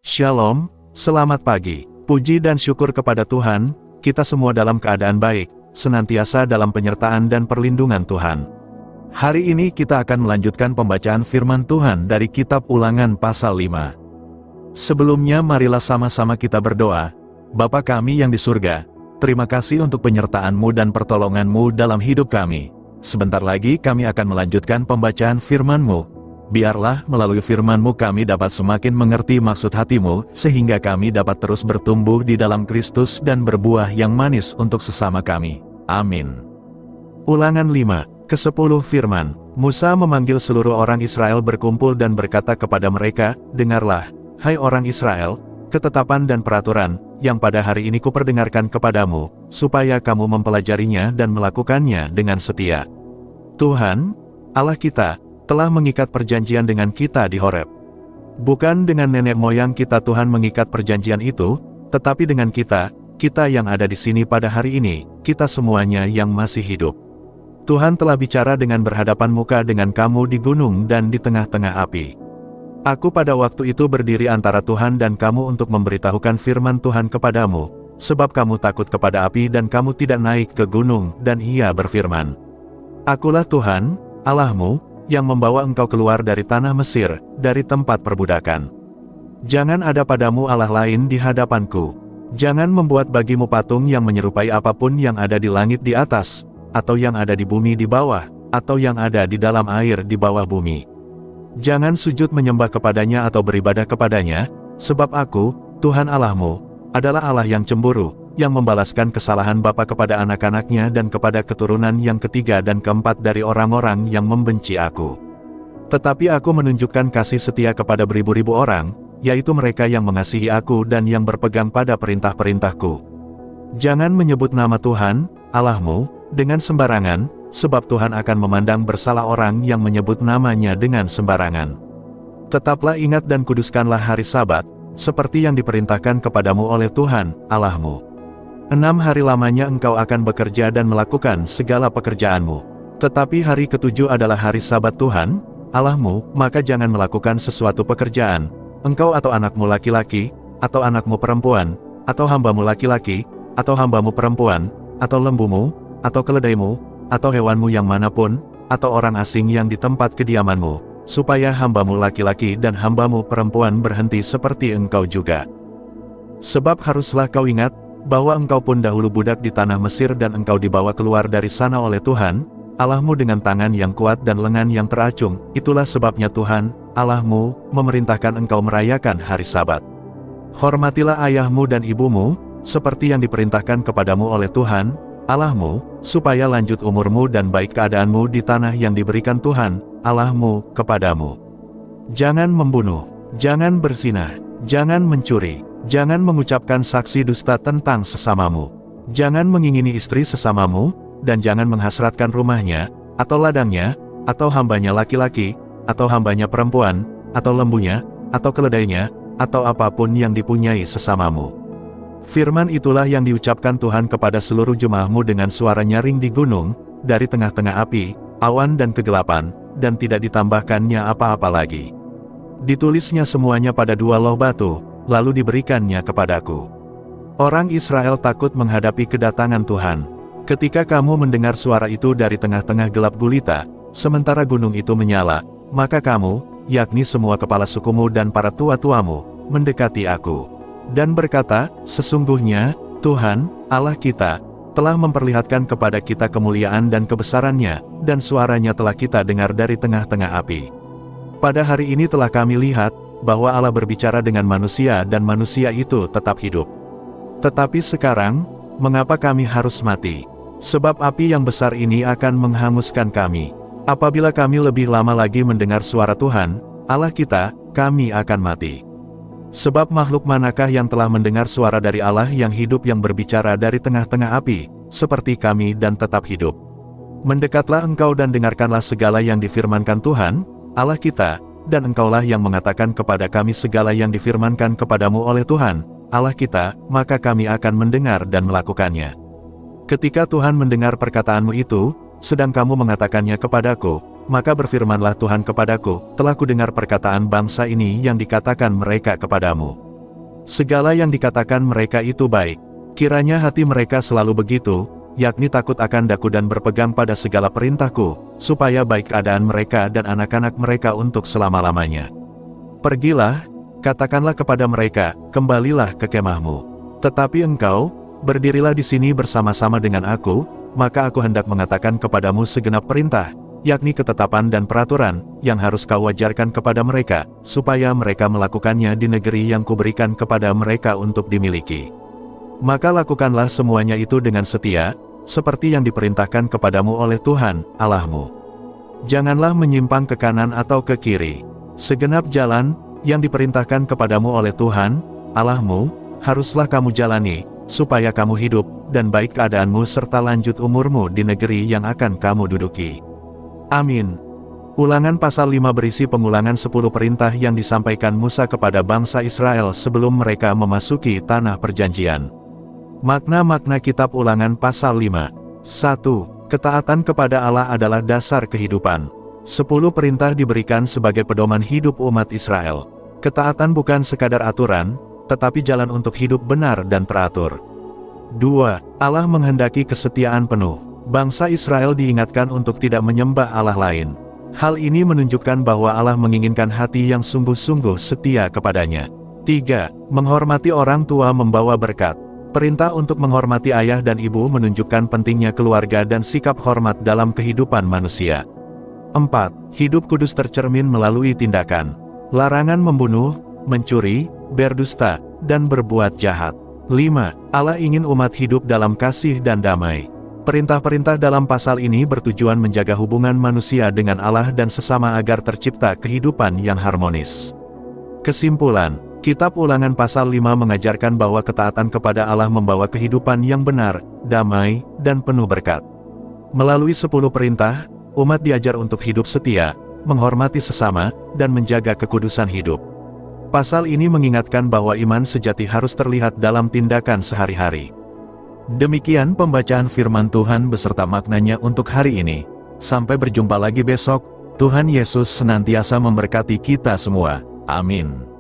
Shalom, selamat pagi. Puji dan syukur kepada Tuhan, kita semua dalam keadaan baik, senantiasa dalam penyertaan dan perlindungan Tuhan. Hari ini kita akan melanjutkan pembacaan firman Tuhan dari kitab Ulangan pasal 5. Sebelumnya marilah sama-sama kita berdoa. Bapa kami yang di surga, terima kasih untuk penyertaan-Mu dan pertolongan-Mu dalam hidup kami. Sebentar lagi kami akan melanjutkan pembacaan firman-Mu. Biarlah melalui firman-Mu kami dapat semakin mengerti maksud hati-Mu, sehingga kami dapat terus bertumbuh di dalam Kristus dan berbuah yang manis untuk sesama kami. Amin. Ulangan 5, ke-10 firman. Musa memanggil seluruh orang Israel berkumpul dan berkata kepada mereka, "Dengarlah, hai orang Israel, ketetapan dan peraturan, yang pada hari ini kuperdengarkan kepadamu, supaya kamu mempelajarinya dan melakukannya dengan setia. Tuhan, Allah kita, telah mengikat perjanjian dengan kita di Horeb. Bukan dengan nenek moyang kita Tuhan mengikat perjanjian itu, tetapi dengan kita yang ada di sini pada hari ini, kita semuanya yang masih hidup. Tuhan telah bicara dengan berhadapan muka dengan kamu di gunung dan di tengah-tengah api. Aku pada waktu itu berdiri antara Tuhan dan kamu untuk memberitahukan firman Tuhan kepadamu, sebab kamu takut kepada api dan kamu tidak naik ke gunung." Dan Ia berfirman, "Akulah Tuhan, Allahmu, yang membawa engkau keluar dari tanah Mesir, dari tempat perbudakan. Jangan ada padamu Allah lain di hadapanku. Jangan membuat bagimu patung yang menyerupai apapun yang ada di langit di atas, atau yang ada di bumi di bawah, atau yang ada di dalam air di bawah bumi. Jangan sujud menyembah kepadanya atau beribadah kepadanya, sebab aku, Tuhan Allahmu, adalah Allah yang cemburu, yang membalaskan kesalahan bapa kepada anak-anaknya dan kepada keturunan yang ketiga dan keempat dari orang-orang yang membenci aku. Tetapi aku menunjukkan kasih setia kepada beribu-ribu orang, yaitu mereka yang mengasihi aku dan yang berpegang pada perintah-perintahku. Jangan menyebut nama Tuhan, Allahmu, dengan sembarangan, sebab Tuhan akan memandang bersalah orang yang menyebut namanya dengan sembarangan. Tetaplah ingat dan kuduskanlah hari Sabat, seperti yang diperintahkan kepadamu oleh Tuhan, Allahmu. 6 hari lamanya engkau akan bekerja dan melakukan segala pekerjaanmu. Tetapi hari ke-7 adalah hari Sabat Tuhan, Allahmu, maka jangan melakukan sesuatu pekerjaan, engkau atau anakmu laki-laki, atau anakmu perempuan, atau hambamu laki-laki, atau hambamu perempuan, atau lembumu, atau keledaimu, atau hewanmu yang manapun, atau orang asing yang di tempat kediamanmu, supaya hambamu laki-laki dan hambamu perempuan berhenti seperti engkau juga. Sebab haruslah kau ingat, bahwa engkau pun dahulu budak di tanah Mesir dan engkau dibawa keluar dari sana oleh Tuhan, Allahmu dengan tangan yang kuat dan lengan yang teracung. Itulah sebabnya Tuhan, Allahmu, memerintahkan engkau merayakan hari Sabat. Hormatilah ayahmu dan ibumu, seperti yang diperintahkan kepadamu oleh Tuhan, Allahmu, supaya lanjut umurmu dan baik keadaanmu di tanah yang diberikan Tuhan, Allahmu, kepadamu. Jangan membunuh, jangan berzinah, jangan mencuri, jangan mengucapkan saksi dusta tentang sesamamu, jangan mengingini istri sesamamu, dan jangan menghasratkan rumahnya, atau ladangnya, atau hambanya laki-laki, atau hambanya perempuan, atau lembunya, atau keledainya, atau apapun yang dipunyai sesamamu. Firman itulah yang diucapkan Tuhan kepada seluruh jemaah-Mu dengan suara nyaring di gunung, dari tengah-tengah api, awan dan kegelapan, dan tidak ditambahkannya apa-apa lagi. Ditulisnya semuanya pada 2 loh batu, lalu diberikannya kepadaku. Orang Israel takut menghadapi kedatangan Tuhan. Ketika kamu mendengar suara itu dari tengah-tengah gelap gulita, sementara gunung itu menyala, maka kamu, yakni semua kepala sukumu dan para tua-tuamu, mendekati aku, dan berkata, "Sesungguhnya, Tuhan, Allah kita, telah memperlihatkan kepada kita kemuliaan dan kebesarannya, dan suaranya telah kita dengar dari tengah-tengah api. Pada hari ini telah kami lihat, bahwa Allah berbicara dengan manusia dan manusia itu tetap hidup. Tetapi sekarang, mengapa kami harus mati? Sebab api yang besar ini akan menghanguskan kami. Apabila kami lebih lama lagi mendengar suara Tuhan, Allah kita, kami akan mati. Sebab makhluk manakah yang telah mendengar suara dari Allah yang hidup yang berbicara dari tengah-tengah api, seperti kami dan tetap hidup? Mendekatlah engkau dan dengarkanlah segala yang difirmankan Tuhan, Allah kita, dan engkaulah yang mengatakan kepada kami segala yang difirmankan kepadamu oleh Tuhan, Allah kita, maka kami akan mendengar dan melakukannya. Ketika Tuhan mendengar perkataanmu itu, sedang kamu mengatakannya kepadaku, Maka berfirmanlah Tuhan kepadaku, telah kudengar perkataan bangsa ini yang dikatakan mereka kepadamu. Segala yang dikatakan mereka itu baik. Kiranya hati mereka selalu begitu, yakni takut akan Daku dan berpegang pada segala perintahku, supaya baik keadaan mereka dan anak-anak mereka untuk selama-lamanya. Pergilah, katakanlah kepada mereka, kembalilah ke kemahmu. Tetapi engkau, berdirilah di sini bersama-sama dengan aku, maka aku hendak mengatakan kepadamu segenap perintah, yakni ketetapan dan peraturan, yang harus kau wajarkan kepada mereka, supaya mereka melakukannya di negeri yang kuberikan kepada mereka untuk dimiliki. Maka lakukanlah semuanya itu dengan setia, seperti yang diperintahkan kepadamu oleh Tuhan, Allahmu. Janganlah menyimpang ke kanan atau ke kiri. Segenap jalan, yang diperintahkan kepadamu oleh Tuhan, Allahmu, haruslah kamu jalani, supaya kamu hidup, dan baik keadaanmu serta lanjut umurmu di negeri yang akan kamu duduki. Amin. Ulangan pasal 5 berisi pengulangan 10 perintah yang disampaikan Musa kepada bangsa Israel sebelum mereka memasuki tanah perjanjian. Makna-makna kitab Ulangan pasal 5. 1. Ketaatan kepada Allah adalah dasar kehidupan. 10 perintah diberikan sebagai pedoman hidup umat Israel. Ketaatan bukan sekadar aturan, tetapi jalan untuk hidup benar dan teratur. 2. Allah menghendaki kesetiaan penuh. Bangsa Israel diingatkan untuk tidak menyembah Allah lain. Hal ini menunjukkan bahwa Allah menginginkan hati yang sungguh-sungguh setia kepadanya. 3. Menghormati orang tua membawa berkat. Perintah untuk menghormati ayah dan ibu menunjukkan pentingnya keluarga dan sikap hormat dalam kehidupan manusia. 4. Hidup kudus tercermin melalui tindakan. Larangan membunuh, mencuri, berdusta, dan berbuat jahat. 5. Allah ingin umat hidup dalam kasih dan damai. Perintah-perintah dalam pasal ini bertujuan menjaga hubungan manusia dengan Allah dan sesama agar tercipta kehidupan yang harmonis. Kesimpulan, Kitab Ulangan pasal 5 mengajarkan bahwa ketaatan kepada Allah membawa kehidupan yang benar, damai, dan penuh berkat. Melalui 10 perintah, umat diajar untuk hidup setia, menghormati sesama, dan menjaga kekudusan hidup. Pasal ini mengingatkan bahwa iman sejati harus terlihat dalam tindakan sehari-hari. Demikian pembacaan firman Tuhan beserta maknanya untuk hari ini. Sampai berjumpa lagi besok. Tuhan Yesus senantiasa memberkati kita semua. Amin.